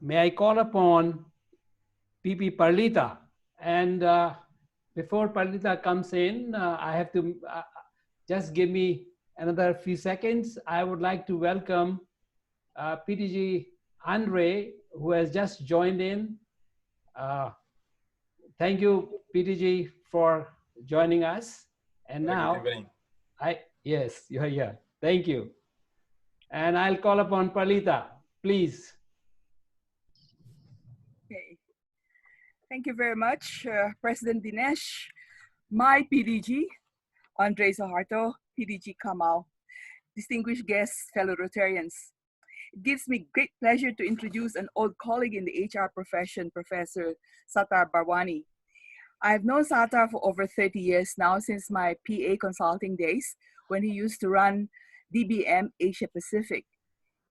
may I call upon PP Parlita. And before Parlita comes in, I have to just give me another few seconds. I would like to welcome PTG Andre, who has just joined in. Thank you, PTG, for joining us. And now, yes, you're here. Thank you. And I'll call upon Parlita, please. Okay. Thank you very much, President Dinesh, my PDG, Andre Zaharto, PDG Kamau, distinguished guests, fellow Rotarians. It gives me great pleasure to introduce an old colleague in the HR profession, Professor Sattar Bharwani. I've known Sattar for over 30 years now, since my PA consulting days, when he used to run DBM Asia Pacific.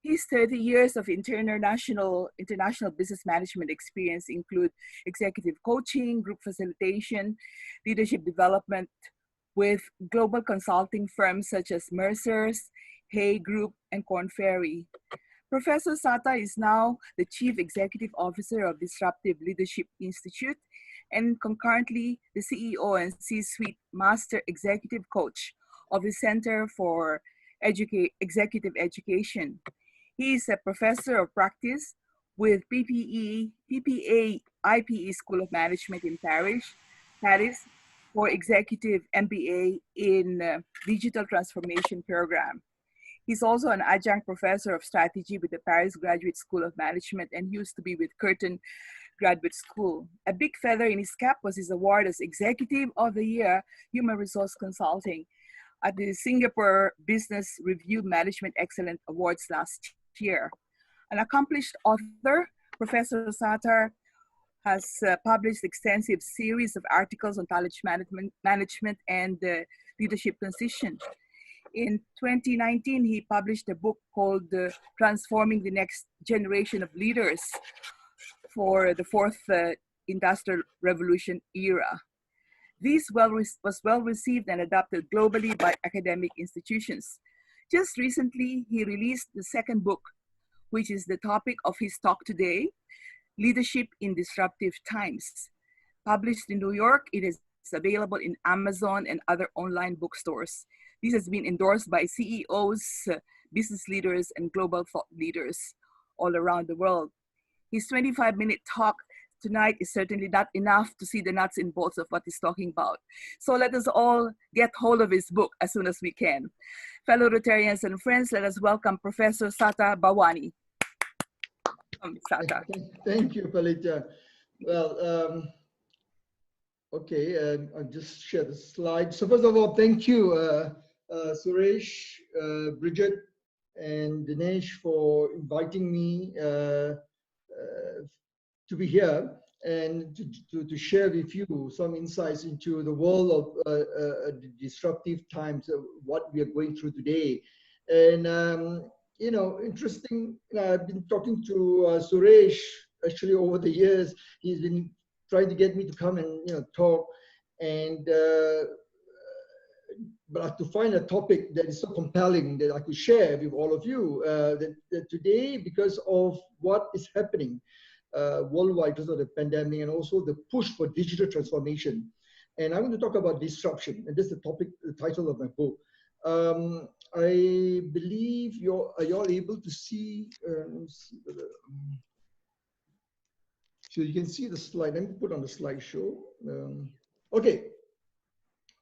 His 30 years of international business management experience include executive coaching, group facilitation, leadership development with global consulting firms such as Mercer's, Hay Group, and Korn Ferry. Professor Sattar is now the Chief Executive Officer of Disruptive Leadership Institute and concurrently the CEO and C-suite Master Executive Coach of the Center for Executive Education. He is a professor of practice with PPA IPE School of Management in Paris for Executive MBA in Digital Transformation Program. He's also an adjunct professor of strategy with the Paris Graduate School of Management and used to be with Curtin Graduate School. A big feather in his cap was his award as Executive of the Year Human Resource Consulting at the Singapore Business Review Management Excellence Awards last year. An accomplished author, Professor Sattar has published extensive series of articles on knowledge management and leadership transition. In 2019, he published a book called Transforming the Next Generation of Leaders for the Fourth Industrial Revolution Era. This was well received and adopted globally by academic institutions. Just recently, he released the second book, which is the topic of his talk today, Leadership in Disruptive Times. Published in New York, it is available in Amazon and other online bookstores. This has been endorsed by CEOs, business leaders, and global thought leaders all around the world. His 25-minute talk tonight is certainly not enough to see the nuts and bolts of what he's talking about. So let us all get hold of his book as soon as we can. Fellow Rotarians and friends, let us welcome Professor Sattar Bharwani. Sattar. Thank you, Palita. Well, okay, I'll just share the slide. So first of all, thank you, Suresh, Bridget, and Dinesh for inviting me to be here and to share with you some insights into the world of disruptive times, what we are going through today. And, you know, interesting, I've been talking to Suresh actually over the years. He's been trying to get me to come and, you know, talk. And, but to find a topic that is so compelling that I could share with all of you, that today, because of what is happening worldwide because of the pandemic and also the push for digital transformation. And I'm going to talk about disruption, and this is the topic, the title of my book. I believe are you all able to see, let me see whether, so you can see the slide. Let me put on the slideshow. Okay,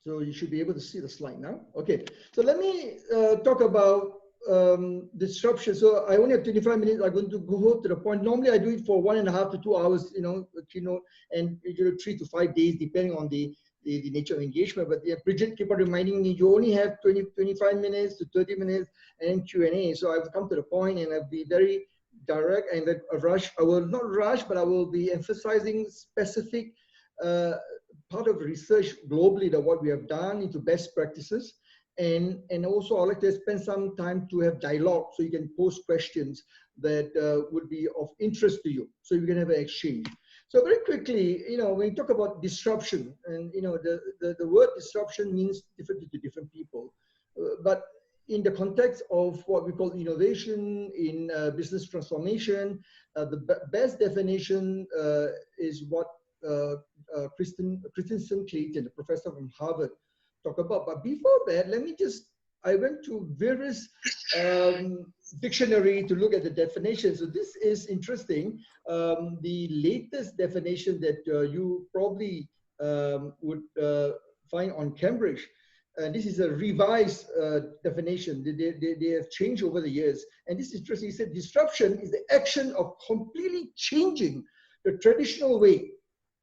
so you should be able to see the slide now. Okay, so let me talk about disruption. So I only have 25 minutes. I'm going to go to the point. Normally I do it for 1.5 to 2 hours, you know, keynote, and 3 to 5 days, depending on the nature of engagement. But yeah, Bridget keep on reminding me, you only have 25 minutes to 30 minutes and Q&A. So I've come to the point and I'll be very direct and I will not rush, but I will be emphasizing specific part of research globally that what we have done into best practices. And also I'd like to spend some time to have dialogue so you can pose questions that would be of interest to you. So you can have an exchange. So very quickly, you know, when you talk about disruption, and you know, the word disruption means differently to different people. But in the context of what we call innovation in business transformation, the best definition is what Christensen Clayton, the professor from Harvard, talked about. But before that, I went to various dictionary to look at the definition. So this is interesting. The latest definition that you probably would find on Cambridge. This is a revised definition. They have changed over the years. And this is interesting. He said disruption is the action of completely changing the traditional way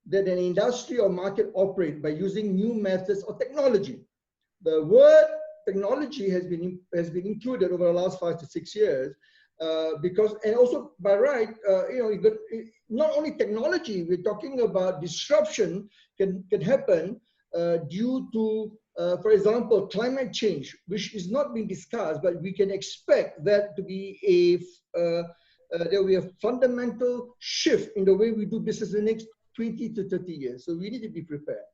that an industry or market operate by using new methods or technology. The word technology has been included over the last 5 to 6 years because, and also by right, not only technology, we're talking about disruption can happen due to, for example, climate change, which is not being discussed, but we can expect that to be there will be a fundamental shift in the way we do business in the next 20 to 30 years. So we need to be prepared.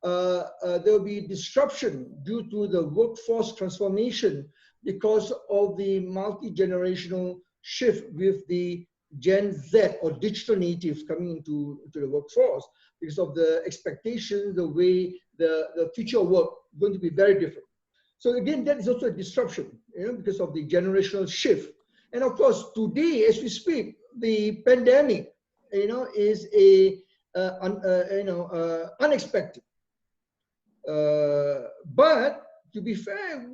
There will be disruption due to the workforce transformation because of the multi-generational shift with the Gen Z or digital natives coming into the workforce, because of the expectations, the way the future of work is going to be very different. So again, that is also a disruption, because of the generational shift. And of course, today, as we speak, the pandemic, is unexpected. But to be fair,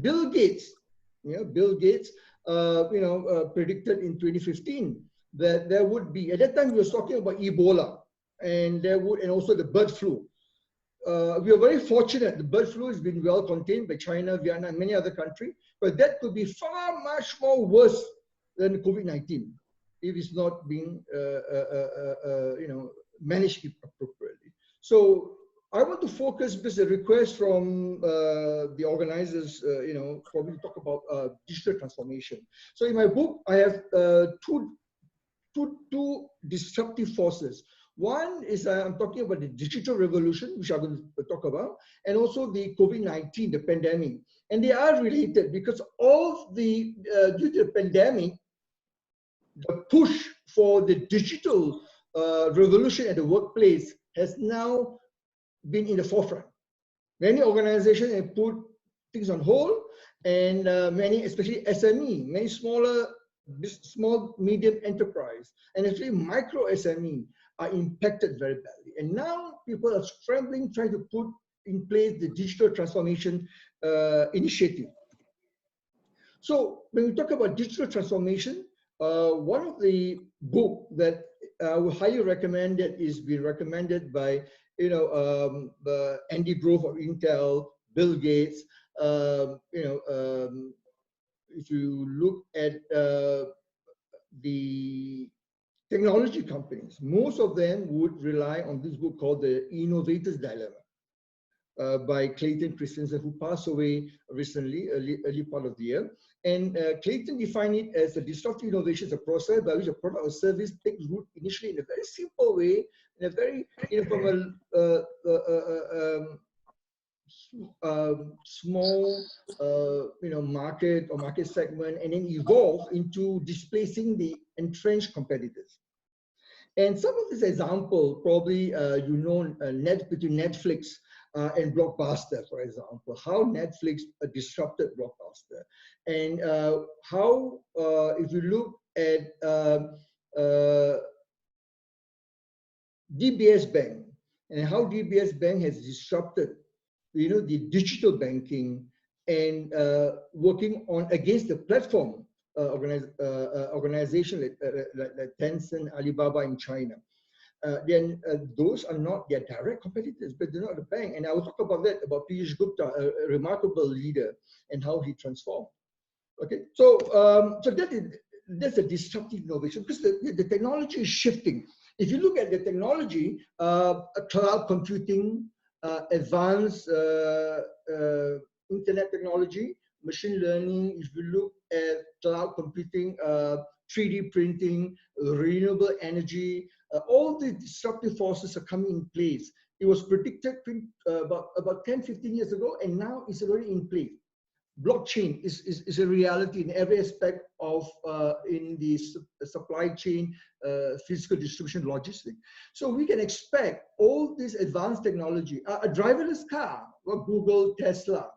Bill Gates, predicted in 2015 that there would be, at that time we were talking about Ebola, and also the bird flu. We are very fortunate. The bird flu has been well contained by China, Vietnam, and many other countries, but that could be far much more worse than COVID-19 if it's not being managed appropriately. So I want to focus, because a request from the organizers, for me to talk about digital transformation. So in my book, I have two disruptive forces. One is I'm talking about the digital revolution, which I'm going to talk about, and also the COVID-19, the pandemic. And they are related because of the, due to the pandemic, the push for the digital revolution at the workplace has now been in the forefront. Many organizations have put things on hold, and many, especially SME, many small, medium enterprise, and especially micro SME are impacted very badly. And now people are scrambling, trying to put in place the digital transformation initiative. So when we talk about digital transformation, one of the book that I would highly recommend, that is being recommended by Andy Grove of Intel, Bill Gates. If you look at the technology companies, most of them would rely on this book called The Innovator's Dilemma by Clayton Christensen, who passed away recently, early part of the year. And Clayton defined it as a disruptive innovation as a process by which a product or service takes root initially in a very simple way, in a very, from a small, market or market segment, and then evolve into displacing the entrenched competitors. And some of this example, probably between Netflix and Blockbuster, for example, how Netflix disrupted Blockbuster, and how, if you look at DBS Bank, and how DBS Bank has disrupted, the digital banking, and working on against the platform organization like Tencent, Alibaba in China. Then those are not their direct competitors, but they're not the bank. And I will talk about that, about Piyush Gupta, a remarkable leader, and how he transformed. Okay, so that's a disruptive innovation, because the technology is shifting. If you look at the technology, cloud computing, advanced internet technology, machine learning, if you look at cloud computing, 3D printing, renewable energy, all the disruptive forces are coming in place. It was predicted about 10, 15 years ago, and now it's already in place. blockchain is a reality in every aspect of in the supply chain, physical distribution, logistics. So we can expect all this advanced technology, a driverless car, what Google, Tesla,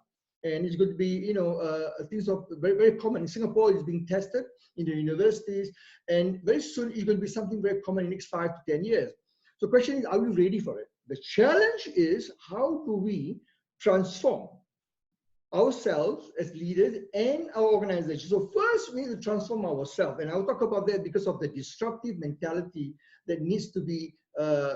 and it's going to be, you know, things of very common. In Singapore, it's being tested in the universities, and very soon it's going to be something very common in the next 5 to 10 years. So the question is, are we ready for it? The challenge is, how do we transform ourselves as leaders and our organization? So first, we need to transform ourselves, and I'll talk about that because of the disruptive mentality that needs to be,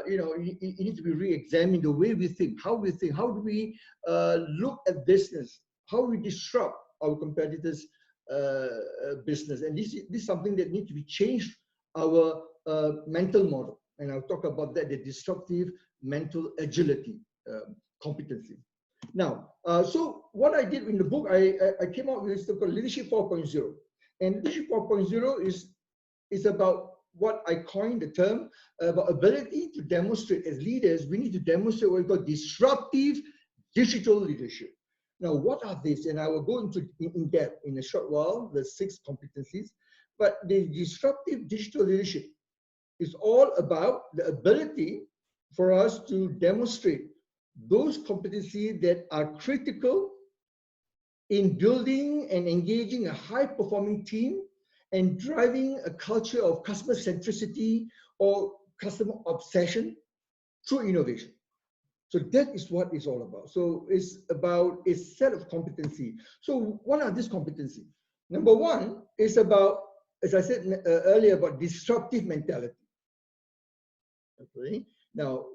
you know, it needs to be re-examined, the way we think, how do we look at business, how we disrupt our competitors' business, and this is something that needs to be changed, our mental model, and I'll talk about that, the disruptive mental agility competency. Now, so what I did in the book, I came out with something called Leadership 4.0. And Leadership 4.0 is about what I coined the term, about ability to demonstrate as leaders. We need to demonstrate what we call disruptive digital leadership. Now, what are these? And I will go into in depth in a short while, the 6 competencies. But the disruptive digital leadership is all about the ability for us to demonstrate those competencies that are critical in building and engaging a high-performing team and driving a culture of customer centricity or customer obsession through innovation. So that is what it's all about. So it's about a set of competencies. So what are these competencies? Number one is about, as I said earlier, about disruptive mentality. Okay. Now,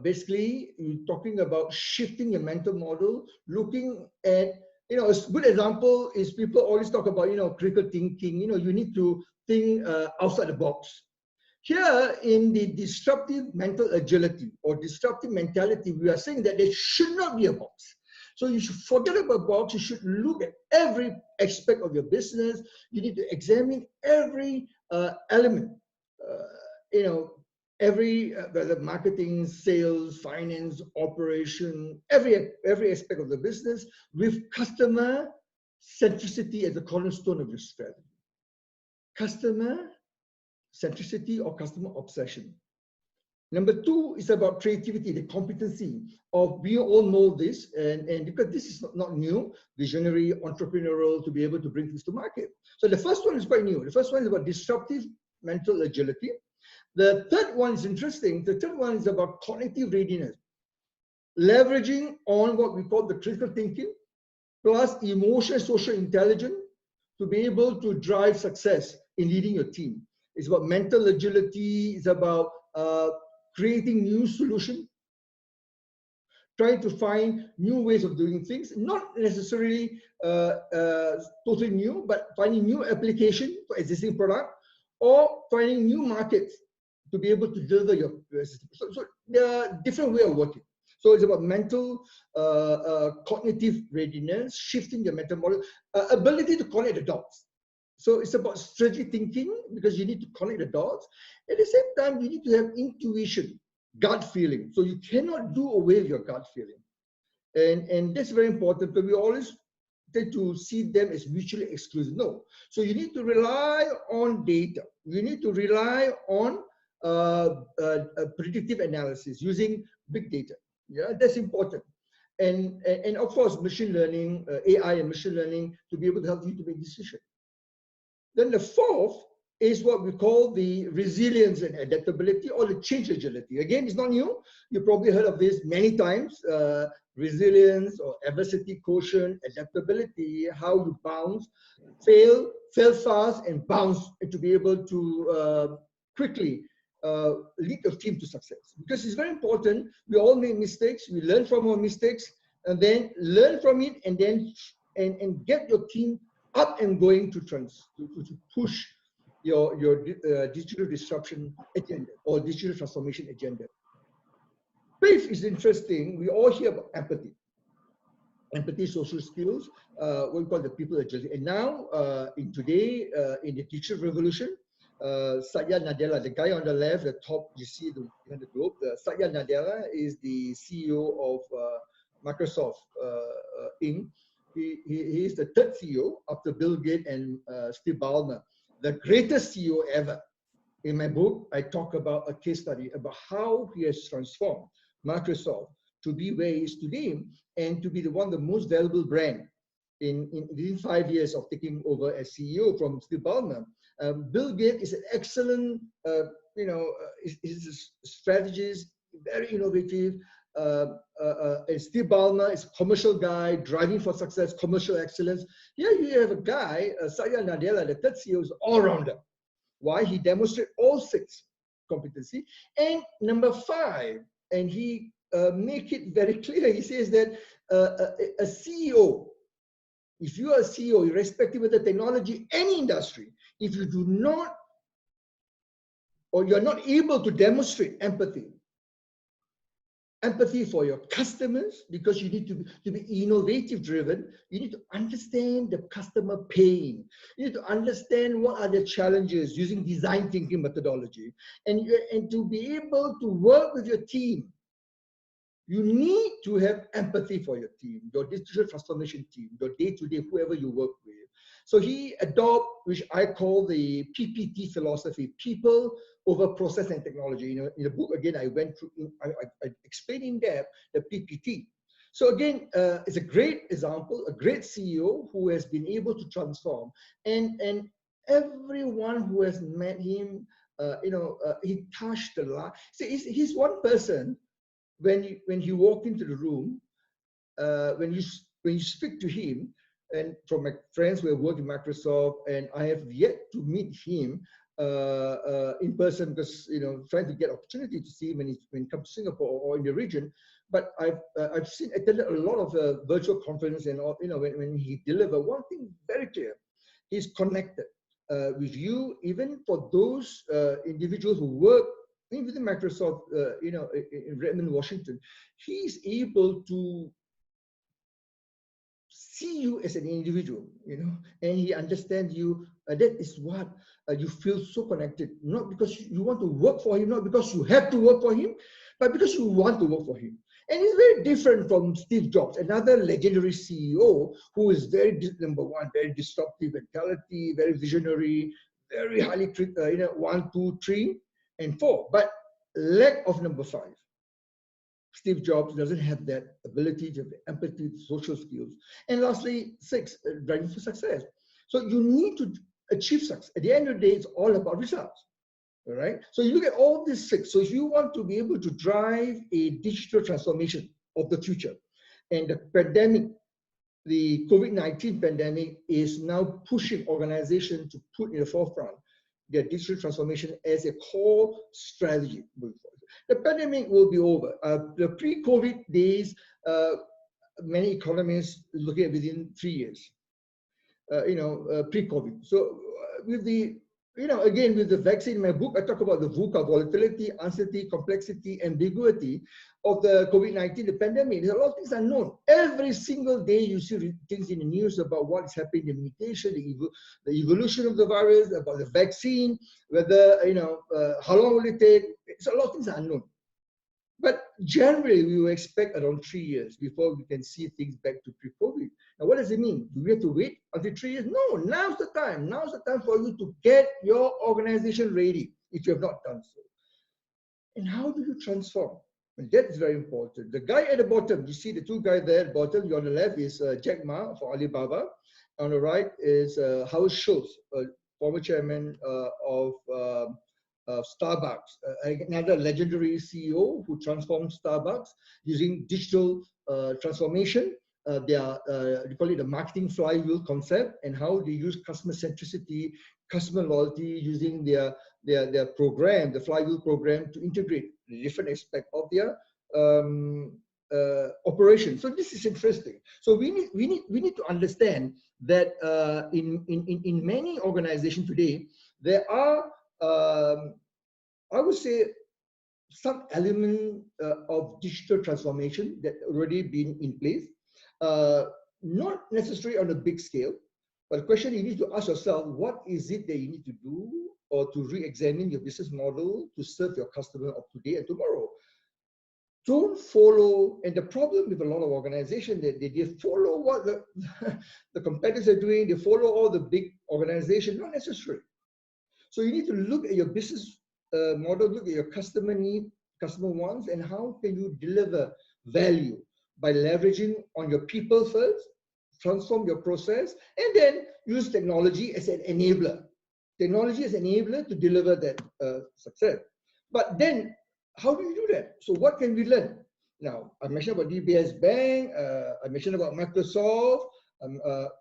basically, you're talking about shifting your mental model, looking at, you know, a good example is people always talk about, you know, critical thinking. You know, you need to think outside the box. Here in the disruptive mental agility or disruptive mentality, we are saying that there should not be a box. So you should forget about a box. You should look at every aspect of your business. You need to examine every element, you know, every whether marketing, sales, finance, operation, every aspect of the business with customer centricity as the cornerstone of your strategy. Customer centricity or customer obsession. Number 2 is about creativity, the competency of, we all know this, and because this is not new, visionary, entrepreneurial, to be able to bring things to market. So the first one is quite new. The first one is about disruptive mental agility. The third one is interesting. The third one is about cognitive readiness, leveraging on what we call the critical thinking plus emotional social intelligence to be able to drive success in leading your team. It's about mental agility. It's about creating new solutions, trying to find new ways of doing things, not necessarily totally new, but finding new application for existing product or finding new markets to be able to deliver your system. So there are different ways of working. So it's about mental, cognitive readiness, shifting your mental model, ability to connect the dots. So it's about strategic thinking because you need to connect the dots. At the same time, you need to have intuition, gut feeling. So you cannot do away with your gut feeling. And that's very important, but we always tend to see them as mutually exclusive. No. So you need to rely on data. You need to rely on predictive analysis using big data. Yeah, that's important. And of course, machine learning, AI and machine learning to be able to help you to make decisions. Then the fourth is what we call the resilience and adaptability or the change agility. Again, it's not new. You probably heard of this many times. Resilience or adversity quotient, adaptability, how you bounce, fail fast and bounce, and to be able to quickly lead your team to success. Because it's very important. We all make mistakes. We learn from our mistakes and then learn from it and then and get your team up and going to push your digital disruption agenda or digital transformation agenda. Fifth is interesting. We all hear about empathy. Empathy, social skills, what we call the people agility. And now, in today, in the digital revolution, Satya Nadella, the guy on the left, the top, you see the globe, Satya Nadella is the CEO of Microsoft Inc. he is the third CEO after Bill Gates and Steve Ballmer, the greatest CEO ever. In my book, I talk about a case study about how he has transformed Microsoft to be where he is today and to be the one of the most valuable brand within 5 years of taking over as CEO from Steve Ballmer. Bill Gates is an excellent, is a strategist, very innovative. And Steve Ballmer is a commercial guy, driving for success, commercial excellence. Here you have a guy, Satya Nadella, the third CEO, is all-rounder. Why? He demonstrated all 6 competency. And number 5, and he make it very clear, he says that a CEO, if you are a CEO, irrespective of the technology, any industry, if you do not, or you're not able to demonstrate empathy for your customers, because you need to be innovative driven, you need to understand the customer pain. You need to understand what are the challenges using design thinking methodology, and to be able to work with your team. You need to have empathy for your team, your digital transformation team, your day-to-day, whoever you work with. So he adopted, which I call the PPT philosophy, people over process and technology. You know, in the book, again, I went through, I explained in depth the PPT. So again, it's a great example, a great CEO who has been able to transform. And everyone who has met him, he touched the life. See, he's one person. When he walked into the room, when you speak to him, and from my friends who have worked in Microsoft, and I have yet to meet him in person, because trying to get opportunity to see him when he comes to Singapore or in the region. But I've attended a lot of virtual conferences, and when he delivered, one thing very clear: he's connected with you, even for those individuals who work within Microsoft, in Redmond, Washington. He's able to see you as an individual, and he understands you. That is what you feel so connected, not because you want to work for him, not because you have to work for him, but because you want to work for him. And it's very different from Steve Jobs, another legendary CEO who is number one, very disruptive mentality, very visionary, very highly, 1, 2, 3, and 4, but lack of number 5. Steve Jobs doesn't have that ability to have empathy, social skills. And lastly, 6, driving for success. So you need to achieve success. At the end of the day, it's all about results. All right. So you look at all these 6. So if you want to be able to drive a digital transformation of the future, and the pandemic, the COVID-19 pandemic is now pushing organizations to put in the forefront their digital transformation as a core strategy moving forward. The pandemic will be over. The pre-COVID days, many economists looking at within 3 years. Pre-COVID. So with the, again, with the vaccine, in my book, I talk about the VUCA, volatility, uncertainty, complexity, ambiguity of the COVID-19, the pandemic. There's a lot of things unknown. Every single day you see things in the news about what is happening, the mutation, the evolution of the virus, about the vaccine, whether, how long will it take? So a lot of things are unknown. But generally, we will expect around 3 years before we can see things back to pre-COVID. Now, what does it mean? Do we have to wait until 3 years? No, now's the time. Now's the time for you to get your organization ready if you have not done so. And how do you transform? And that is very important. The guy at the bottom, you see the 2 guys there at the bottom. On the left is Jack Ma for Alibaba. On the right is Howard Schultz, former chairman of Starbucks, another legendary CEO who transformed Starbucks using digital transformation. They call it the marketing flywheel concept, and how they use customer centricity, customer loyalty, using their program, the flywheel program, to integrate different aspects of their operation. So this is interesting. So we need to understand that in many organizations today, there are I would say some element of digital transformation that already been in place, not necessarily on a big scale, but the question you need to ask yourself, what is it that you need to do or to re-examine your business model to serve your customer of today and tomorrow? don't follow, and the problem with a lot of organizations that they follow what the competitors are doing, they follow all the big organizations, not necessary. So you need to look at your business model, look at your customer need, customer wants, and how can you deliver value by leveraging on your people first, transform your process, and then use technology as an enabler. Technology as an enabler to deliver that success. But then, how do you do that? So what can we learn? Now, I mentioned about DBS Bank, I mentioned about Microsoft,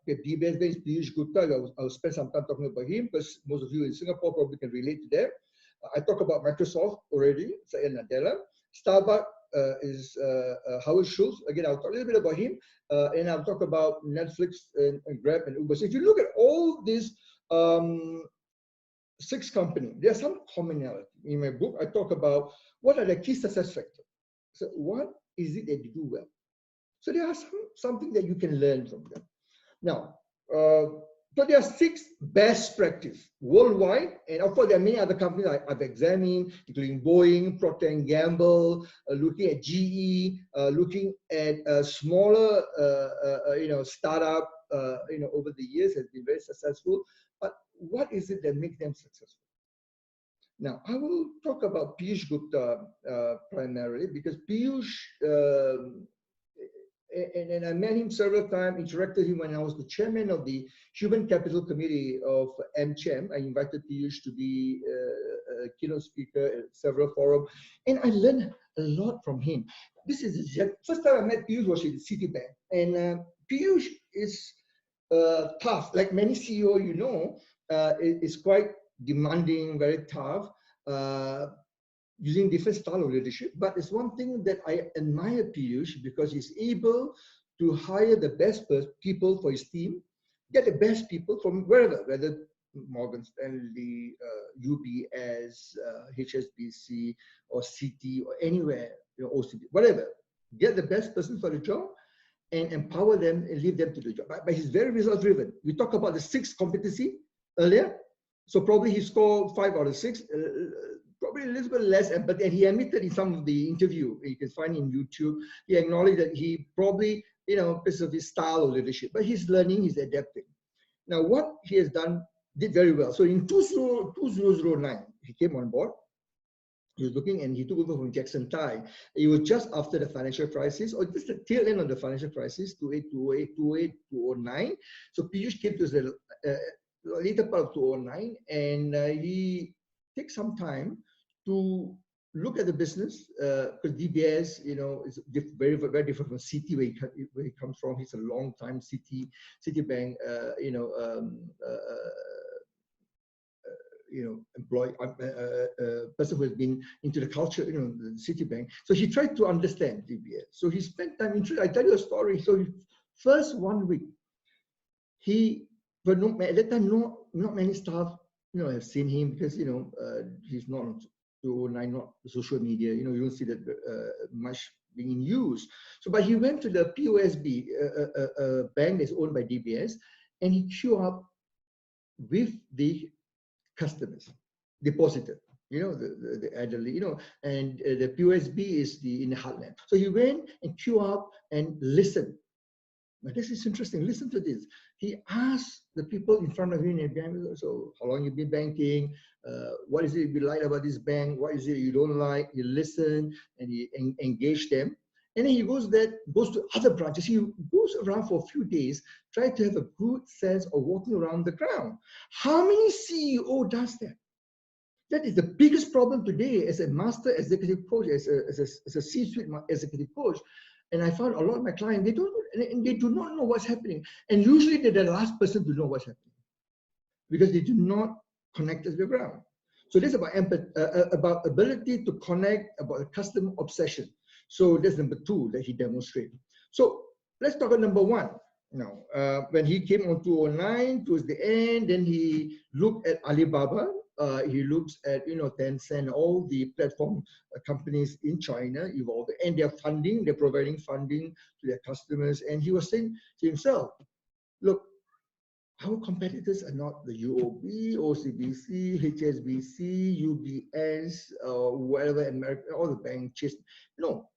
DBS Bank is Piyush Gupta. I'll spend some time talking about him because most of you in Singapore probably can relate to them. I talked about Microsoft already, Satya Nadella. Starbucks is Howard Schultz. Again, I'll talk a little bit about him. And I'll talk about Netflix and Grab and Uber. So if you look at all these 6 companies, there's some commonality. In my book, I talk about what are the key success factors. So what is it that you do well? So there are something that you can learn from them. Now, so there are 6 best practice worldwide, and of course there are many other companies I've examined, including Boeing, Procter & Gamble, looking at GE, looking at smaller, startup, over the years has been very successful. But what is it that makes them successful? Now, I will talk about Piyush Gupta primarily because Piyush, and I met him several times, interacted with him when I was the chairman of the Human Capital Committee of AmCham. I invited Piyush to be a keynote speaker at several forums, and I learned a lot from him. This is the first time I met Piyush was in Citibank, and Piyush is tough, like many CEO, is quite demanding, very tough, using different style of leadership. But it's one thing that I admire Piyush because he's able to hire the best people for his team, get the best people from wherever, whether Morgan Stanley, UBS, HSBC, or Citi, or anywhere, OCB, whatever. Get the best person for the job and empower them and leave them to the job. But he's very result driven. We talked about the 6 competency earlier. So probably he scored 5 out of 6, probably a little bit less, but he admitted in some of the interview, you can find in YouTube, he acknowledged that he probably, because of his style of leadership, but he's learning, he's adapting. Now, what he has done, did very well. So in 2009, he came on board. He was looking and he took over from Jackson Tai. It was just after the financial crisis, or just the tail end of the financial crisis, 2008, 2009. So Piyush came to the later part of 2009, and he takes some time to look at the business because DBS, is very, very different from Citi where he comes from. He's a long time Citibank, employee, person who has been into the culture, the Citibank. So he tried to understand DBS. So he spent time. I tell you a story. So first 1 week, but at that time, not many staff, have seen him because he's not on 2009, not social media. You don't see that much being used. So, but he went to the POSB, bank that's owned by DBS, and he queued up with the customers, depositor, the elderly, and the POSB is in the heartland. So he went and queued up and listened. Now this is interesting. Listen to this. He asked the people in front of him, so how long you been banking? What is it you like about this bank? What is it you don't like? He listened and he engaged them. And then he goes to other branches. He goes around for a few days, try to have a good sense of walking around the ground. How many CEO does that? That is the biggest problem today as a master executive coach, as a C-suite executive coach. And I found a lot of my clients, they do not know what's happening. And usually they're the last person to know what's happening because they do not connect to the ground. So this is about empathy, about ability to connect, about the customer obsession. So that's number 2 that he demonstrated. So let's talk about number 1. Now, when he came on 2009, towards the end, then he looked at Alibaba. He looks at Tencent, all the platform companies in China evolved, and they're providing funding to their customers. And he was saying to himself, look, our competitors are not the UOB, OCBC, HSBC, UBS, whatever, American, all the banks. No,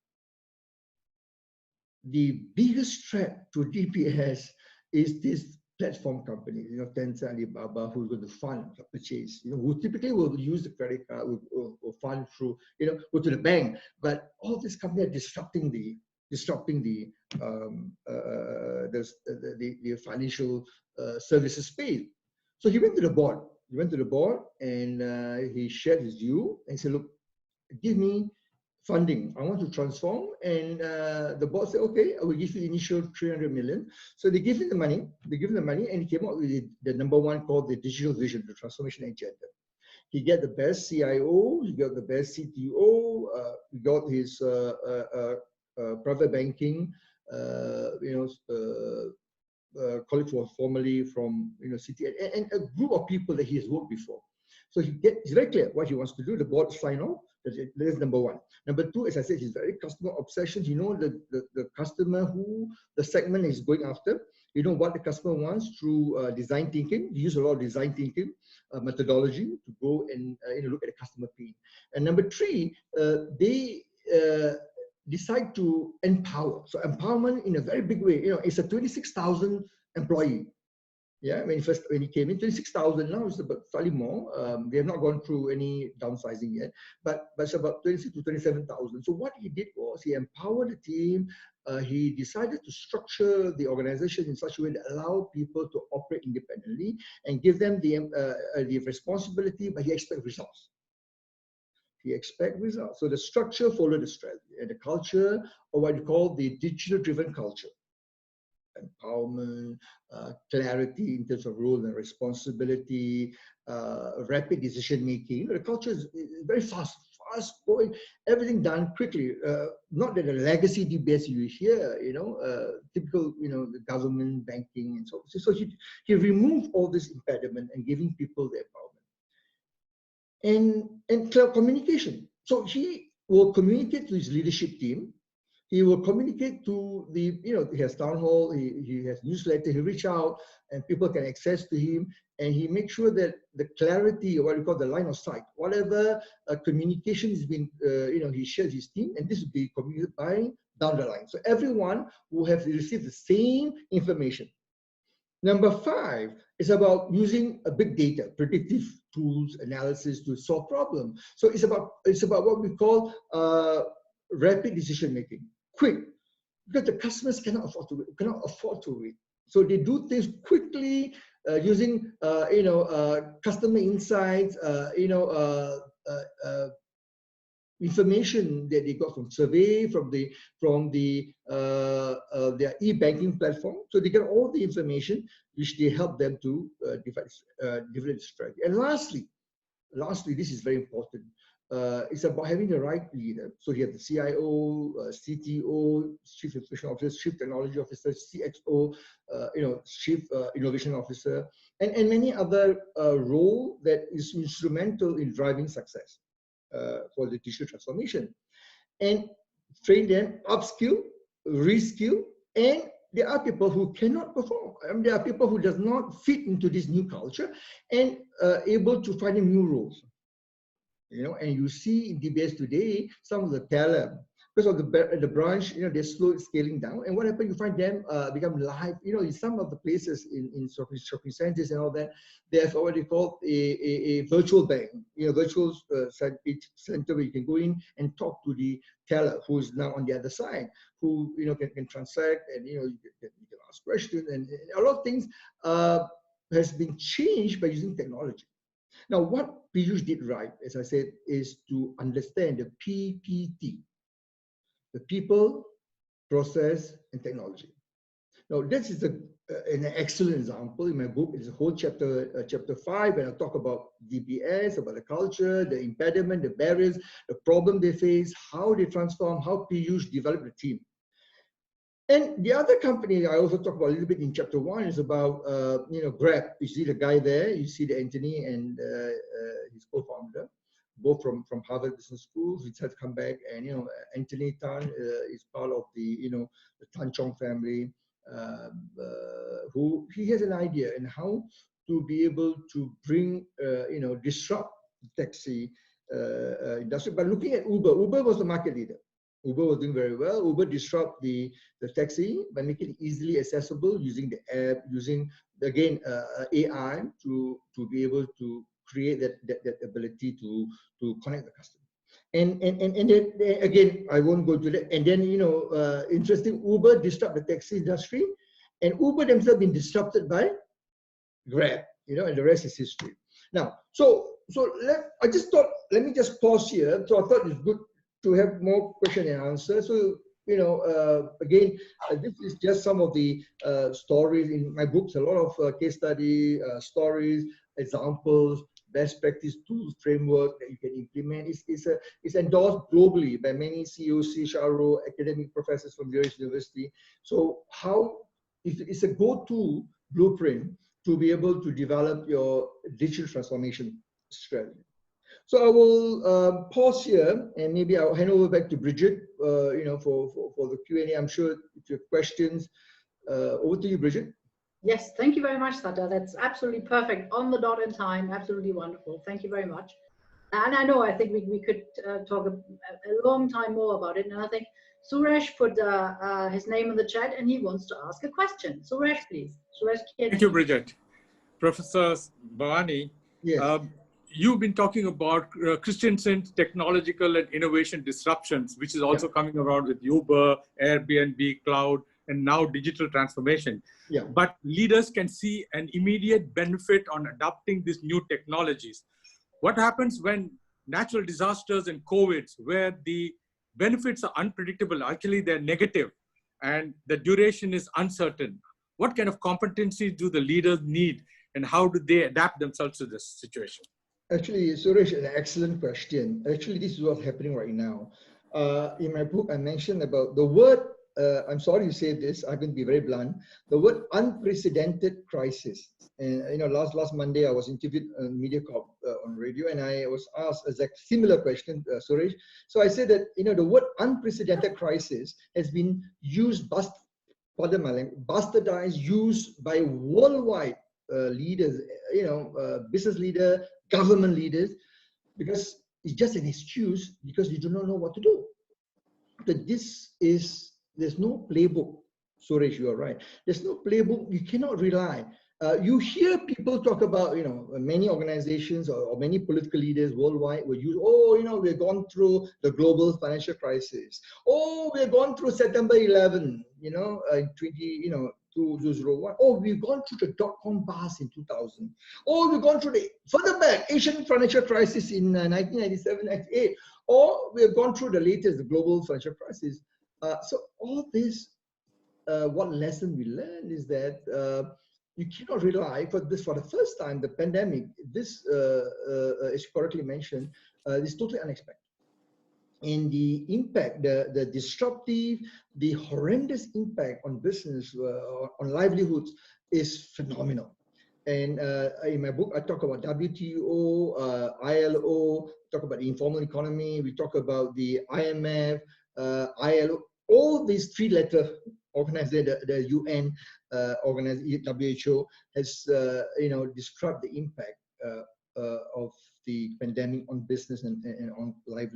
the biggest threat to DPS is this platform company, Tencent, Alibaba, who's going to fund the purchase, who typically will use the credit card or fund through, go to the bank. But all these companies are disrupting the financial services space. So he went to the board. And he shared his view and said, look, give me funding. I want to transform. And the board said, okay, I will give you initial 300 million. So they give him the money. And he came up with the number one called the digital vision, the transformation agenda. He got the best CIO, he got the best CTO, he got his private banking, colleague was formerly from City, and a group of people that he has worked before. So it's very clear what he wants to do. The board sign off. That's number one. Number two, as I said, he's very customer obsession. The customer who the segment is going after. What the customer wants through design thinking. He uses a lot of design thinking methodology to go and look at the customer pain. And number three, they decide to empower. So empowerment in a very big way. It's a 26,000 employee. Yeah, when he came in, 26,000. Now it's about slightly more. They have not gone through any downsizing yet, but it's about 26 to 27,000. So what he did was he empowered the team. He decided to structure the organization in such a way that allow people to operate independently and give them the responsibility, but he expects results. So the structure followed the strategy and the culture, or what you call the digital-driven culture. Empowerment, clarity in terms of role and responsibility, rapid decision making. The culture is very fast going, everything done quickly. Not that the legacy DBS you hear, typical, the government, banking, and so on. So he removed all this impediment and giving people the empowerment. And clear communication. So he will communicate to his leadership team. He will communicate to he has town hall, he has newsletter, he reach out and people can access to him, and he makes sure that the clarity, or what we call the line of sight, whatever communication has been, he shares his team, and this will be communicated by down the line. So everyone will have received the same information. Number five is about using a big data, predictive tools, analysis to solve problems. So it's about what we call rapid decision making. Quick, because the customers cannot afford to wait. So they do things quickly using customer insights, information that they got from survey, from their e-banking platform. So they get all the information which they help them to develop strategy. And lastly, this is very important. It's about having the right leader. So you have the CIO, CTO, Chief Information Officer, Chief Technology Officer, CXO, Chief Innovation Officer, and many other roles that is instrumental in driving success for the digital transformation. And train them, upskill, reskill, and there are people who cannot perform. There are people who does not fit into this new culture and able to find new roles. And you see in DBS today, some of the talent, because of the branch, they're slowly scaling down. And what happens, you find them become live, in some of the places in shopping centers and all that, they have what they call a virtual bank, virtual center where you can go in and talk to the teller who's now on the other side, who, can transact, and, you can ask questions, and a lot of things has been changed by using technology. Now, what Piyush did right, as I said, is to understand the PPT, the people, process, and technology. Now, this is an excellent example in my book. It's a whole chapter, chapter 5, and I talk about DBS, about the culture, the impediment, the barriers, the problem they face, how they transform, how Piyush developed the team. And the other company I also talk about a little bit in chapter 1 is about, Grab. You see the guy there, you see the Anthony and his co-founder, both from Harvard Business School. He had to come back, and, Anthony Tan is part of the, the Tan Chong family, who he has an idea in how to be able to bring, disrupt the taxi industry by looking at Uber. Uber was the market leader. Uber was doing very well. Uber disrupt the taxi by making it easily accessible using the app, using again AI to be able to create that ability to connect the customer. And then again, I won't go to that. And then interesting, Uber disrupt the taxi industry, and Uber themselves been disrupted by Grab. And the rest is history. Now, I just thought, let me just pause here. So I thought it's good to have more question and answer. So, again, this is just some of the stories in my books, a lot of case study, stories, examples, best practice tools, framework that you can implement. It's endorsed globally by many CEOs, CHRO, academic professors from various universities. So it's a go-to blueprint to be able to develop your digital transformation strategy. So I will pause here, and maybe I'll hand over back to Bridget, for the Q&A. I'm sure if you have questions, over to you, Bridget. Yes, thank you very much, Sata. That's absolutely perfect, on the dot in time, absolutely wonderful. Thank you very much. And I think we could talk a long time more about it. And I think Suresh put his name in the chat, and he wants to ask a question. Suresh, please. Suresh, thank you, Bridget. Professor Bhavani, yes. You've been talking about Christensen's technological and innovation disruptions, which is also coming around with Uber, Airbnb, cloud, and now digital transformation. Yeah. But leaders can see an immediate benefit on adopting these new technologies. What happens when natural disasters and COVIDs, where the benefits are unpredictable, actually they're negative, and the duration is uncertain? What kind of competencies do the leaders need, and how do they adapt themselves to this situation? Actually, Suresh, an excellent question. Actually, this is what's happening right now. In my book, I mentioned about the word, I'm sorry to say this, I'm going to be very blunt, the word unprecedented crisis. And last Monday, I was interviewed on MediaCorp on radio, and I was asked a similar question, Suresh. So I said that, the word unprecedented crisis has been used, bastardized, used by worldwide leaders, business leaders, government leaders, because it's just an excuse because you do not know what to do. But there's no playbook. Suresh, you are right. There's no playbook. You cannot rely. You hear people talk about, many organizations or many political leaders worldwide will use, we've gone through the global financial crisis. We've gone through September 11, 2001. We've gone through the dot-com bust in 2000. We've gone through the further back Asian financial crisis in 1997, 98. Or we've gone through the latest, the global financial crisis. So all this, what lesson we learned is that you cannot rely for the first time, the pandemic, this, as you correctly mentioned, is totally unexpected. And the impact, the disruptive, the horrendous impact on business, on livelihoods is phenomenal. And in my book, I talk about WTO, ILO, talk about the informal economy, we talk about the IMF, ILO, all these three-letter organizations, the UN organization, WHO, has described the impact of the pandemic on business and on life,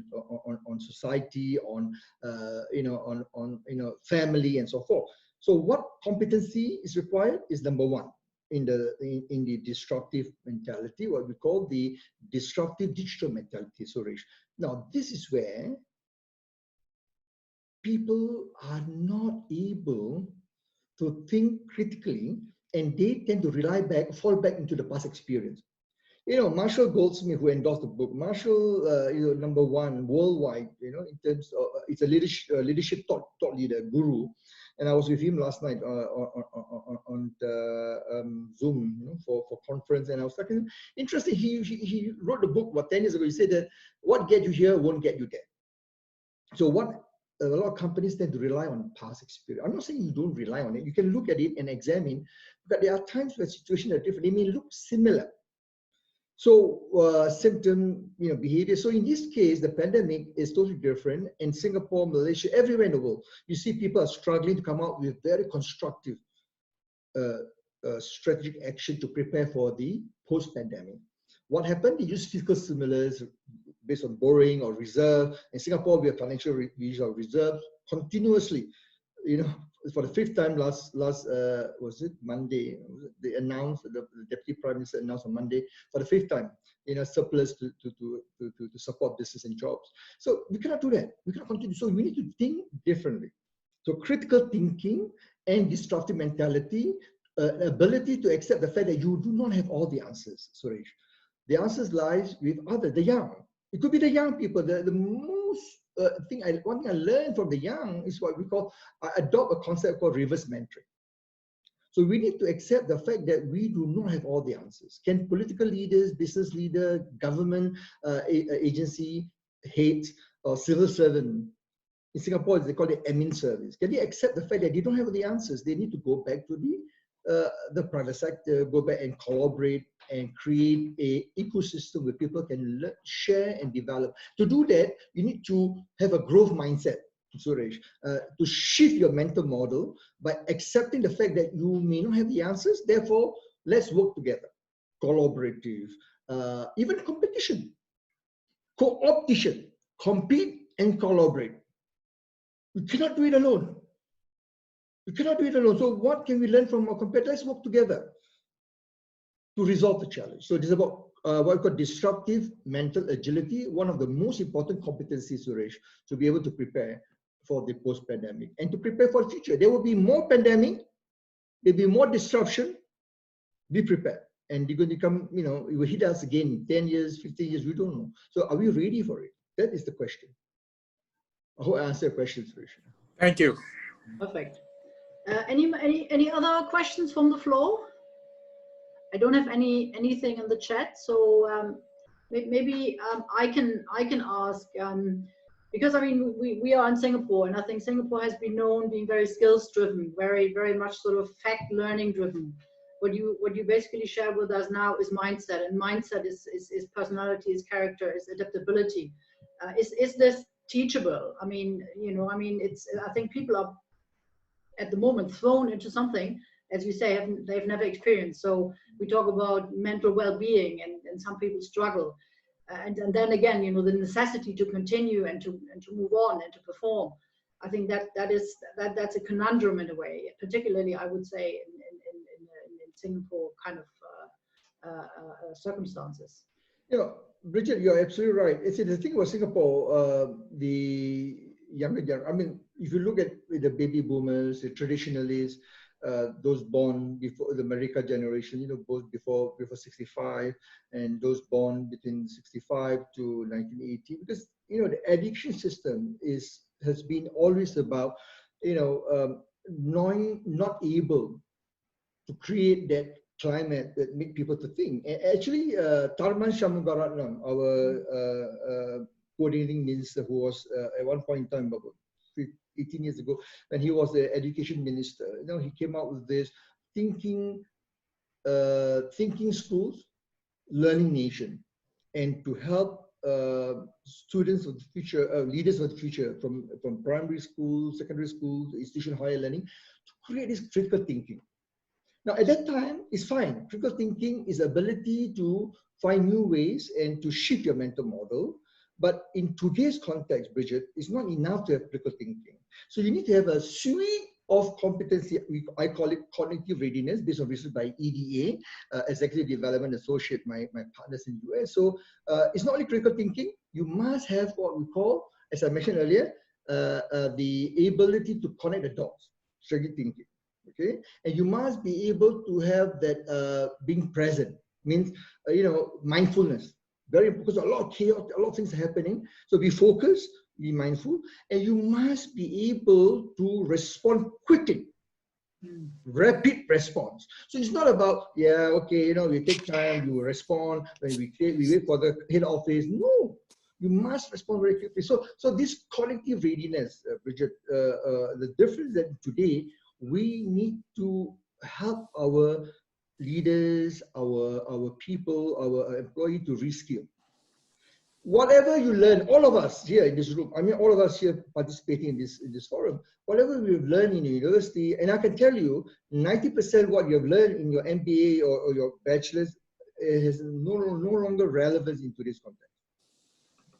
on society, on family and so forth. So what competency is required is number one in the disruptive mentality, what we call the disruptive digital mentality, Suresh. Now this is where people are not able to think critically, and they tend to fall back into the past experience. Marshall Goldsmith, who endorsed the book, Marshall is number one worldwide, in terms of, it's a leadership thought leader, guru. And I was with him last night on Zoom, for conference, and I was talking. Interesting, he wrote the book, 10 years ago. He said that what get you here won't get you there. So what a lot of companies tend to rely on past experience. I'm not saying you don't rely on it. You can look at it and examine, but there are times where situations are different. They may look similar. So symptom, behavior. So in this case, the pandemic is totally different. In Singapore, Malaysia, everywhere in the world, you see people are struggling to come out with very constructive strategic action to prepare for the post-pandemic. What happened? They used fiscal stimulus, based on borrowing or reserve. In Singapore, we have financial reserve continuously. You know, for the 5th time last was it Monday? They announced, the Deputy Prime Minister announced on Monday, for the 5th time, you know, surplus to support business and jobs. So we cannot do that. We cannot continue. So we need to think differently. So critical thinking and disruptive mentality, ability to accept the fact that you do not have all the answers, Suresh. The answers lies with the young. It could be the young people. The most one thing I learned from the young is what we call, adopt a concept called reverse mentoring. So we need to accept the fact that we do not have all the answers. Can political leaders, business leader, government agency, heads, or civil servant, in Singapore they call it admin service, can they accept the fact that they don't have the answers? They need to go back to the private sector, go back and collaborate and create an ecosystem where people can share and develop. To do that, you need to have a growth mindset, Suresh, to shift your mental model by accepting the fact that you may not have the answers. Therefore, let's work together. Collaborative, even competition, co-opetition, compete and collaborate. You cannot do it alone. You cannot do it alone. So what can we learn from our competitors? Let's work together to resolve the challenge. So this is about what we call disruptive mental agility, one of the most important competencies, Suresh, to be able to prepare for the post-pandemic and to prepare for the future. There will be more pandemic, there will be more disruption. Be prepared. And they're going to come, you know, it will hit us again in 10 years, 15 years, we don't know. So are we ready for it? That is the question. I hope I answered your question, Suresh. Thank you. Perfect. Any other questions from the floor? I don't have anything in the chat, so maybe I can ask, because I mean we are in Singapore, and I think Singapore has been known being very skills driven, very much sort of fact learning driven. What you basically share with us now is mindset, and mindset is personality, is character, is adaptability. Is this teachable? I mean, you know, I mean, I think people are at the moment thrown into something, as you say, they've never experienced. So we talk about mental well-being, and some people struggle, and then again, you know, the necessity to continue and to move on and to perform. I think that's a conundrum in a way, particularly I would say in Singapore kind of circumstances. You know, Bridget, you're absolutely right. It's the thing about Singapore, the younger generation. I mean, if you look at the baby boomers, the traditionalists, those born before the America generation, you know, both before 65, and those born between 65 to 1980, because you know the education system has been always about, you know, not able to create that climate that make people to think. And actually, Tharman Shanmugaratnam, our coordinating minister, who was at one point in time, about 18 years ago, when he was the education minister, you know, he came out with this thinking schools, learning nation, and to help students of the future, leaders of the future, from primary school, secondary school, to institutional higher learning, to create this critical thinking. Now, at that time, it's fine. Critical thinking is the ability to find new ways and to shift your mental model. But in today's context, Bridget, it's not enough to have critical thinking. So you need to have a suite of competency. I call it cognitive readiness, based on research by EDA, Executive Development Associate, my partners in the US. So it's not only critical thinking. You must have what we call, as I mentioned earlier, the ability to connect the dots, strategic thinking. Okay, and you must be able to have that being present, means you know, mindfulness, very important, because a lot of chaos, a lot of things are happening. So be focused, be mindful, and you must be able to respond quickly, rapid response. So it's not about, yeah, okay, you know, we take time, you respond, when we wait for the head office. No, you must respond very quickly. So this collective readiness, Bridget, the difference that today, we need to help our leaders, our people, our employees to reskill. Whatever you learn, all of us here in this room, I mean, all of us here participating in this forum, whatever we've learned in the university, and I can tell you, 90% what you've learned in your MBA or your bachelor's has no longer relevance in today's context.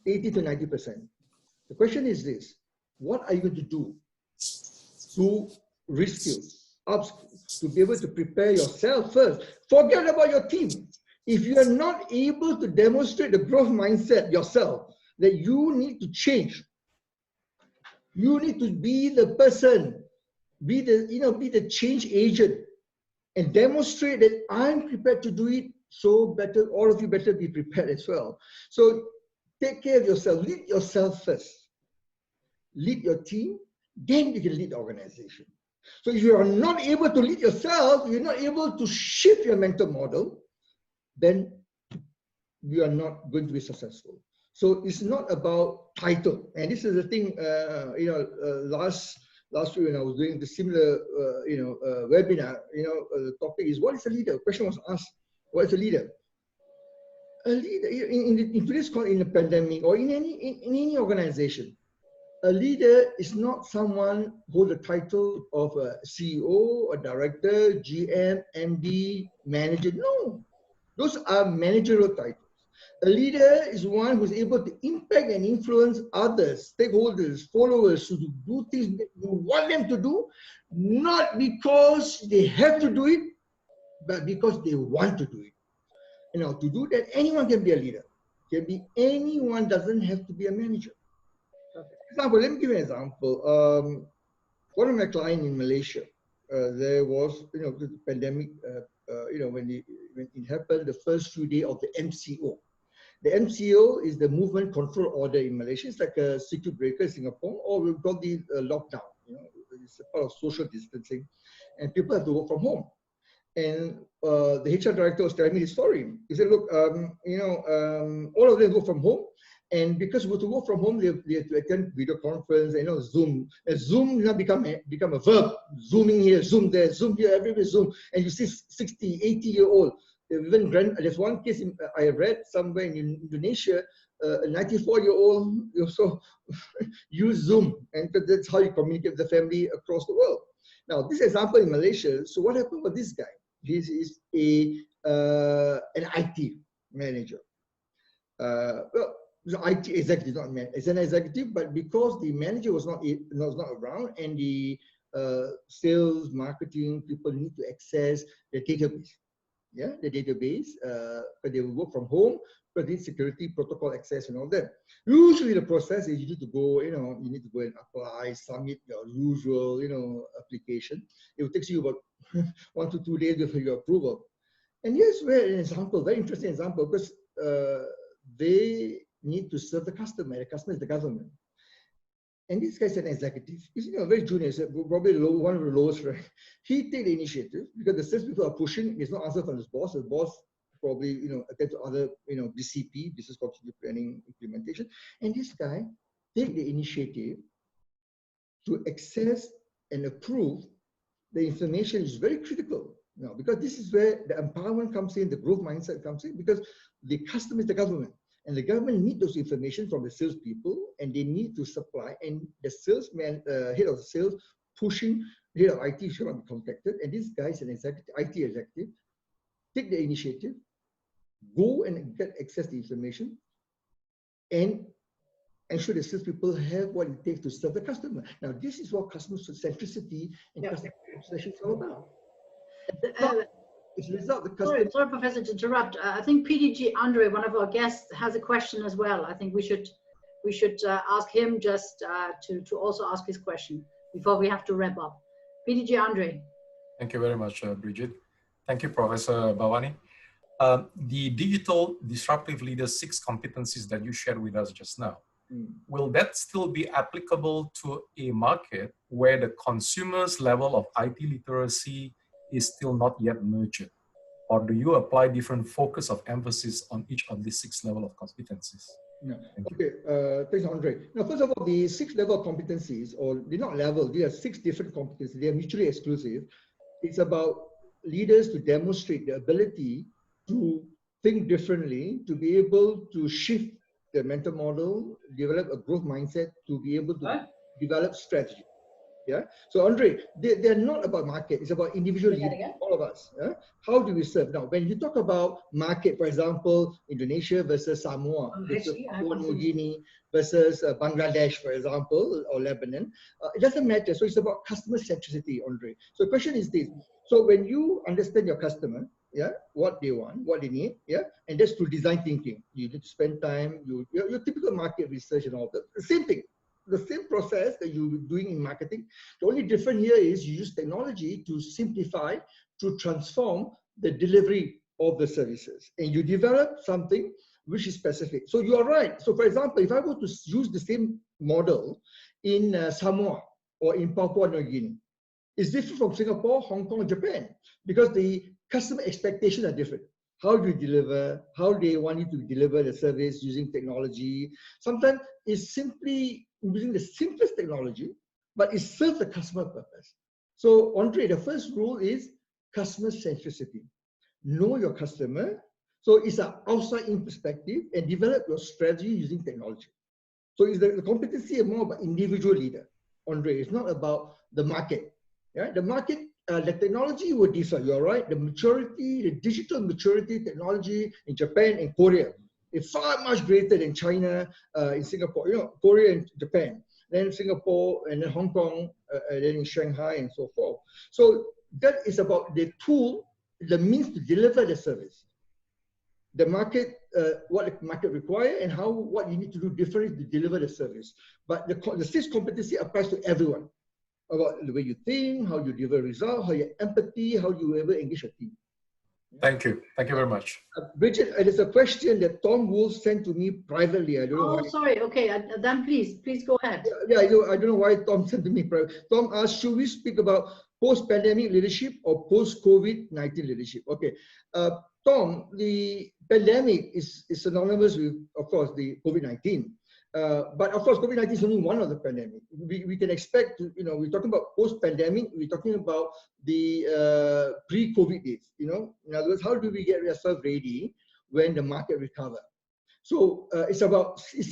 80 to 90%. The question is this: what are you going to do to reskill, upskill, to be able to prepare yourself first? Forget about your team. If you are not able to demonstrate the growth mindset yourself, that you need to change, you need to be the person, be the change agent, and demonstrate that I'm prepared to do it. So better, all of you better be prepared as well. So take care of yourself, lead yourself first, lead your team, then you can lead the organization. So if you are not able to lead yourself, you're not able to shift your mental model, then you are not going to be successful. So it's not about title. And this is the thing, last week when I was doing the similar, webinar, the topic is, what is a leader? The question was asked, what is a leader? A leader, in today's call, in the pandemic or in any organization, a leader is not someone who holds the title of a CEO, a director, GM, MD, manager. No, those are managerial titles. A leader is one who's able to impact and influence others, stakeholders, followers to do things that you want them to do, not because they have to do it, but because they want to do it. To do that, anyone can be a leader. Anyone doesn't have to be a manager. For example, let me give you an example. One of my clients in Malaysia, there was, the pandemic, when it happened, the first few days of the MCO. The MCO is the Movement Control Order in Malaysia. It's like a circuit breaker in Singapore, or we've got the lockdown. It's a part of social distancing, and people have to work from home. And the HR director was telling me his story. He said, look, all of them work from home. And because we have to work from home, they have to attend video conference, Zoom. And Zoom now become a verb. Zooming here, Zoom there, Zoom here, everywhere Zoom. And you see 60, 80-year-old. Even there's one case I read somewhere in Indonesia, a 94-year-old also use Zoom. And that's how you communicate with the family across the world. Now, this example in Malaysia, so what happened with this guy? He is an IT manager. He's an IT executive, not man. It's an executive, but because the manager was not around, and the sales, marketing people need to access the database. Yeah, the database, but they will work from home, but need security, protocol access, and all that. Usually the process is you need to go, you need to go and apply, submit your usual, application. It will take you about 1 to 2 days before your approval. And here's where an example, very interesting example, because they need to serve the customer. The customer is the government. And this guy's an executive. He's very junior, probably one of the lowest rank. He take the initiative because the sales people are pushing. There's no answer from his boss. The boss probably attend to other BCP, business continuity planning implementation. And this guy take the initiative to access and approve the information is very critical now, because this is where the empowerment comes in, the growth mindset comes in, because the customer is the government. And the government need those information from the salespeople, and they need to supply. And the salesman, head of sales, pushing head of IT should not be contacted. And this guy is an executive, IT executive. Take the initiative, go and get access to information, and ensure the salespeople have what it takes to serve the customer. Now, this is what customer centricity and customer obsession is all about. It's a result. Sorry, Professor, to interrupt. I think PDG Andre, one of our guests, has a question as well. I think we should ask him just to also ask his question before we have to wrap up. PDG Andre. Thank you very much, Bridget. Thank you, Professor Bhavani. The digital disruptive leader 6 competencies that you shared with us just now, will that still be applicable to a market where the consumer's level of IT literacy is still not yet nurtured? Or do you apply different focus of emphasis on each of these 6 levels of competencies? No. Okay, thanks, Andre. Now, first of all, the 6 level of competencies, or they're not level, they are 6 different competencies. They are mutually exclusive. It's about leaders to demonstrate the ability to think differently, to be able to shift the mental model, develop a growth mindset, to be able to develop strategy. Yeah. So Andre, they're not about market. It's about individual leaders, all of us. Yeah? How do we serve? Now, when you talk about market, for example, Indonesia versus Samoa, versus Papua New Guinea versus Bangladesh, for example, or Lebanon, it doesn't matter. So it's about customer centricity, Andre. So the question is this. So when you understand your customer, yeah, what they want, what they need, yeah, and that's through design thinking. You need to spend time, your typical market research and all that. The same thing. The same process that you're doing in marketing. The only difference here is you use technology to simplify, to transform the delivery of the services. And you develop something which is specific. So you are right. So for example, if I were to use the same model in Samoa or in Papua New Guinea, it's different from Singapore, Hong Kong, Japan, because the customer expectations are different. How do you deliver? How they want you to deliver the service using technology? Sometimes it's simply using the simplest technology, but it serves the customer purpose. So Andre, the first rule is customer centricity. Know your customer. So it's an outside-in perspective and develop your strategy using technology. So it's the competency is more about individual leader, Andre. It's not about the market. Yeah, the market, the technology will differ. You're right. The maturity, the digital maturity technology in Japan and Korea is far much greater than China, in Singapore. You know, Korea and Japan, then Singapore, and then Hong Kong, and then in Shanghai, and so forth. So that is about the tool, the means to deliver the service. The market, what the market requires, and what you need to do differently to deliver the service. But the six competency applies to everyone. About the way you think, how you deliver results, how you empathy, how you ever engage a team. Thank you. Thank you very much. Bridget, there's a question that Tom Wolf sent to me privately. I don't know why. Oh, sorry. Okay, then please go ahead. Yeah, I don't know why Tom sent to me privately. Tom asked, should we speak about post-pandemic leadership or post-COVID-19 leadership? Okay. Tom, the pandemic is synonymous with, of course, the COVID-19. But of course, COVID-19 is only one of the pandemic. We can expect, we're talking about post-pandemic, we're talking about the pre-COVID days, In other words, how do we get ourselves ready when the market recovers? So it's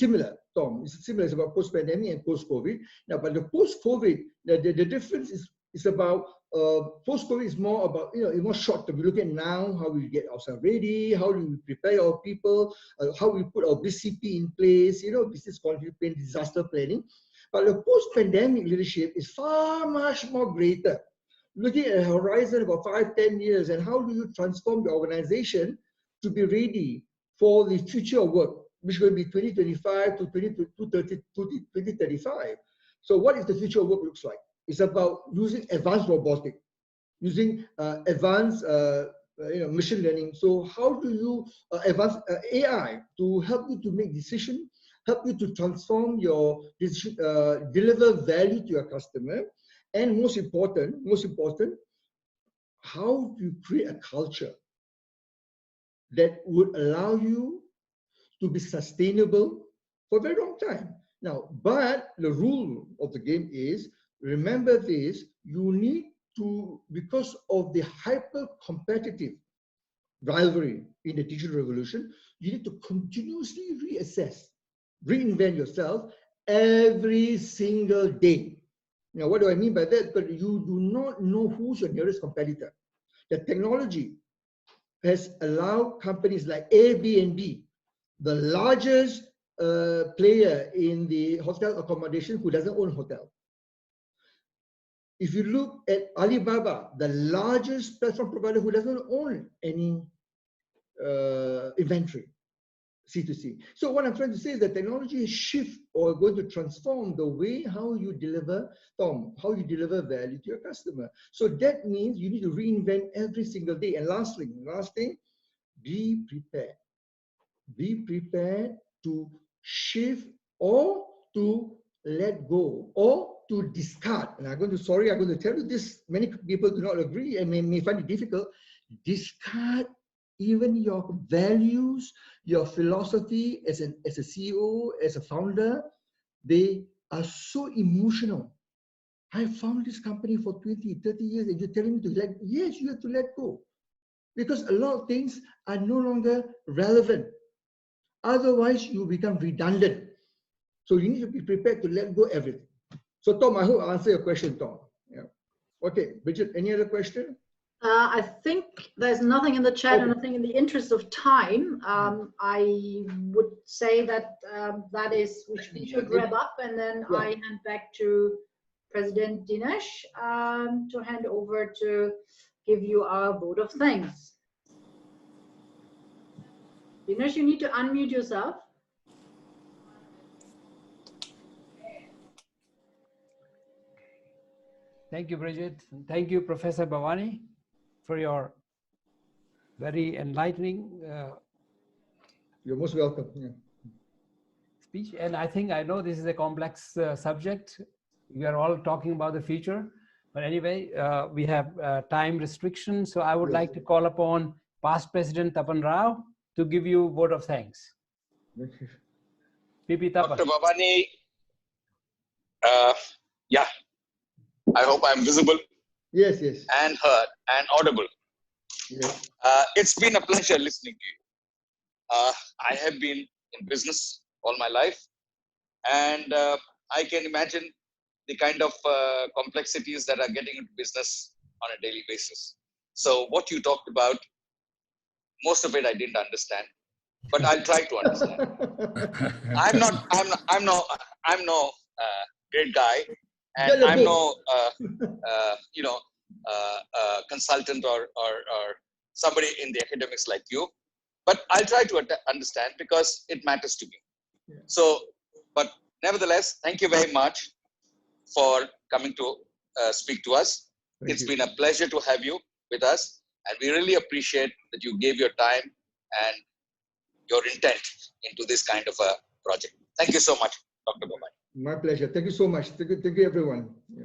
similar, Tom. It's similar. It's about post-pandemic and post-COVID. Now, but the post-COVID, the difference is about post-COVID is more about, it's more short term. We look at now how we get ourselves ready, how do we prepare our people, how we put our BCP in place, business continuity plan, disaster planning. But the post-pandemic leadership is far much more greater. Looking at a horizon of about 5-10 years, and how do you transform the organization to be ready for the future of work, which is going to be 2025 to 2035. So what is the future of work looks like? It's about using advanced robotics, using advanced machine learning. So how do you advance AI to help you to make decisions, help you to transform your decision, deliver value to your customer, and most important, how do you create a culture that would allow you to be sustainable for a very long time? Now, but the rule of the game is, remember this, you need to, because of the hyper-competitive rivalry in the digital revolution, you need to continuously reassess, reinvent yourself every single day. Now, what do I mean by that? But you do not know who's your nearest competitor. The technology has allowed companies like Airbnb, the largest player in the hotel accommodation who doesn't own a hotel. If you look at Alibaba, the largest platform provider who doesn't own any inventory, C2C. So what I'm trying to say is that technology is shift or going to transform the way how you deliver, how you deliver value to your customer. So that means you need to reinvent every single day. And last thing, be prepared. Be prepared to shift or to let go or to discard. And I'm going to tell you this, many people do not agree and may find it difficult. Discard even your values, your philosophy as a CEO, as a founder. They are so emotional. I found this company for 20, 30 years and you're telling me to yes, you have to let go. Because a lot of things are no longer relevant. Otherwise, you become redundant. So you need to be prepared to let go everything. So Tom, I hope I'll answer your question, Tom. Yeah. Okay, Bridget, any other question? I think there's nothing in the chat, Okay. and I think in the interest of time, I would say that we should wrap up, and then I hand back to President Dinesh to hand over to give you our vote of thanks. Dinesh, you need to unmute yourself. Thank you, Bridget. Thank you, Professor Bhavani, for your very enlightening You're most welcome. Yeah. speech. And I know this is a complex subject. We are all talking about the future. But anyway, we have time restrictions. So I would like to call upon past President Tapan Rao to give you a vote of thanks. PP Tapan. Dr. Bhavani, yeah, I hope I'm visible. Yes, yes. And heard and audible. Yes. It's been a pleasure listening to you. I have been in business all my life, and I can imagine the kind of complexities that are getting into business on a daily basis. So what you talked about, most of it I didn't understand, but I'll try to understand. I'm no great guy, and I'm no consultant or somebody in the academics like you, but I'll try to understand because it matters to me. Yeah. So, but nevertheless, thank you very much for coming to speak to us. It's been a pleasure to have you with us, and we really appreciate that you gave your time and your intent into this kind of a project. Thank you so much, Dr. Bhavani. My pleasure. Thank you so much. Thank you everyone. Yeah.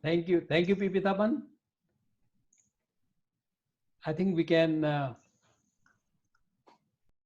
Thank you, PP Tapan. I think we can